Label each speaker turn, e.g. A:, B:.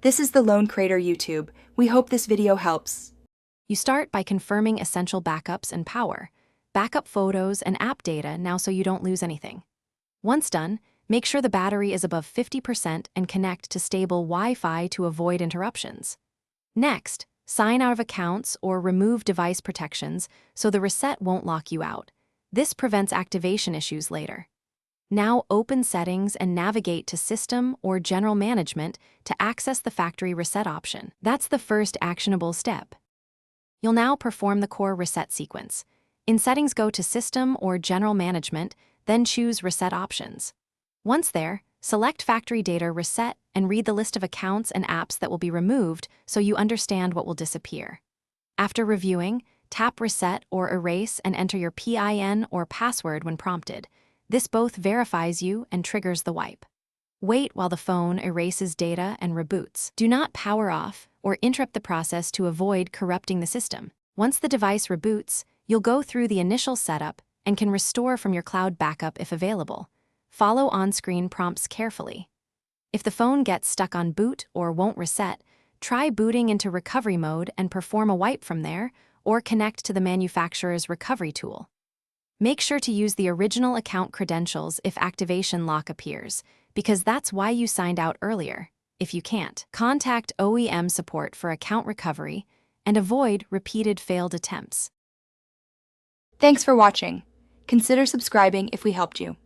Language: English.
A: This is the Lone Crater YouTube. We hope this video helps.
B: You start by confirming essential backups and power. Backup photos and app data now so you don't lose anything. Once done, make sure the battery is above 50% and connect to stable Wi-Fi to avoid interruptions. Next, sign out of accounts or remove device protections so the reset won't lock you out. This prevents activation issues later. Now open Settings and navigate to System or General Management to access the factory reset option. That's the first actionable step. You'll now perform the core reset sequence. In Settings, go to System or General Management, then choose Reset Options. Once there, select Factory Data Reset and read the list of accounts and apps that will be removed so you understand what will disappear. After reviewing, tap Reset or Erase and enter your PIN or password when prompted. This both verifies you and triggers the wipe. Wait while the phone erases data and reboots. Do not power off or interrupt the process to avoid corrupting the system. Once the device reboots, you'll go through the initial setup and can restore from your cloud backup if available. Follow on-screen prompts carefully. If the phone gets stuck on boot or won't reset, try booting into recovery mode and perform a wipe from there, or connect to the manufacturer's recovery tool. Make sure to use the original account credentials if activation lock appears, because that's why you signed out earlier. If you can't, contact OEM support for account recovery and avoid repeated failed attempts.
A: Thanks for watching. Consider subscribing if we helped you.